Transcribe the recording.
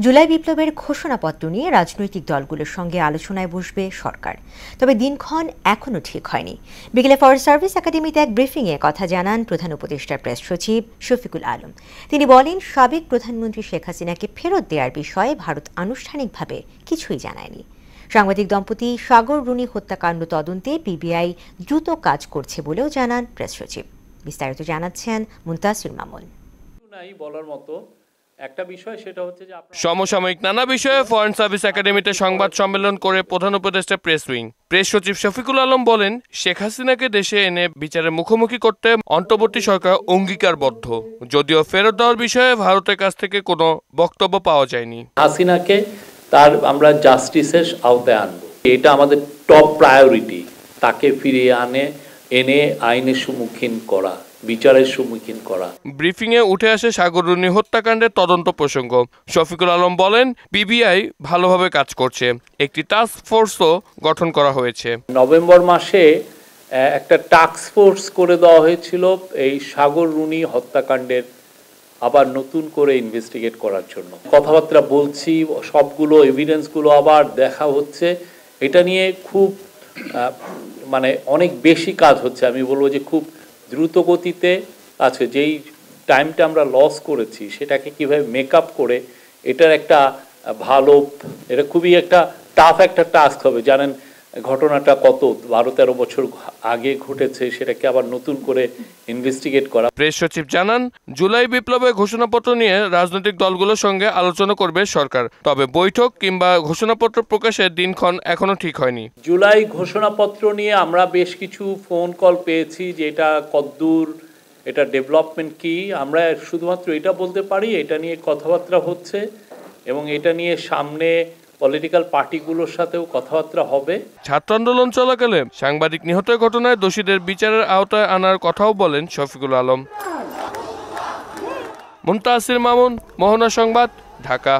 জুলাই বিপ্লবের ঘোষণাপত্র নিয়ে রাজনৈতিক দলগুলোর সঙ্গে আলোচনায় বসবে সরকার, তবে দিনক্ষণ এখনও ঠিক হয়নি। বিকেলে ফরেস্ট সার্ভিস একাডেমিতে এক ব্রিফিংয়ে কথা জানান প্রধান উপদেষ্টার প্রেস সচিব শফিকুল আলম। তিনি বলেন, সাবেক প্রধানমন্ত্রী শেখ হাসিনাকে ফেরত দেওয়ার বিষয়ে ভারত আনুষ্ঠানিকভাবে কিছুই জানায়নি। সাংবাদিক দম্পতি সাগর রুনি হত্যাকাণ্ড তদন্তে পিবিআই দ্রুত কাজ করছে বলেও জানান প্রেস সচিব। বিস্তারিত জানাচ্ছেন মুনতাসির মামুন। একটা বিষয় সেটা হচ্ছে যে সমসাময়িক নানা বিষয়ে ফরেন সার্ভিস একাডেমিতে সংবাদ সম্মেলন করে প্রধান উপদেষ্টা প্রেস উইং প্রেস সচিব শফিকুল আলম বলেন, শেখ হাসিনাকে দেশে এনে বিচারের মুখোমুখি করতে অন্তর্বর্তী সরকার অঙ্গীকারবদ্ধ, যদিও ফেরত দেওয়ার বিষয়ে ভারতের কাছ থেকে কোনো বক্তব্য পাওয়া যায়নি। হাসিনাকে আমরা জাস্টিসের আওতায় আনবো, এটা আমাদের টপ প্রায়োরিটি। তাকে ফিরিয়ে এনে আইনের সম্মুখীন করা, বিচারের সম্মুখীন করা। ব্রিফিংয়ে উঠে আসে সাগর রুনি হত্যাকাণ্ডের তদন্ত প্রসঙ্গ। শফিকুল আলম বলেন, পিবিআই ভালোভাবে কাজ করছে, একটি টাস্ক ফোর্সও গঠন করা হয়েছে। নভেম্বর মাসে একটা টাস্ক ফোর্স করে দেওয়া হয়েছিল এই সাগর রুনি হত্যাকাণ্ডের আবার নতুন করে ইনভেস্টিগেট করার জন্য। কথাবার্তা বলছি, সবগুলো এভিডেন্সগুলো আবার দেখা হচ্ছে। এটা নিয়ে খুব অনেক বেশি কাজ হচ্ছে। আমি বলবো যে খুব দ্রুত গতিতে আছে। যেই টাইমটা আমরা লস করেছি সেটাকে কিভাবে মেকআপ করে এটার একটা এটা খুবই একটা টাফ একটা টাস্ক হবে। জানেন ঘটনাটা কত 12-13 বছর আগে ঘটেছে, সেটাকে আবার নতুন করে ইনভেস্টিগেট করা। প্রেস সচিব জানান, জুলাই বিপ্লবের ঘোষণাপত্র নিয়ে রাজনৈতিক দলগুলোর সঙ্গে আলোচনা করবে সরকার, তবে বৈঠক কিংবা ঘোষণাপত্র প্রকাশের দিনক্ষণ এখনো ঠিক হয়নি। জুলাই ঘোষণাপত্র নিয়ে আমরা বেশ কিছু ফোন কল পেয়েছি যে এটা কদ্দূর, এটা ডেভেলপমেন্ট কি। আমরা শুধুমাত্র এটা বলতে পারি এটা নিয়ে কথাবার্তা হচ্ছে এবং এটা নিয়ে সামনে পলিটিক্যাল পার্টিগুলোর সাথেও কথাবার্তা হবে। ছাত্র আন্দোলন চলাকালে সাংবাদিক নিহতের ঘটনায় দোষীদের বিচারের আওতায় আনার কথাও বলেন শফিকুল আলম। মুনতাসির মামুন, মোহনা সংবাদ, ঢাকা।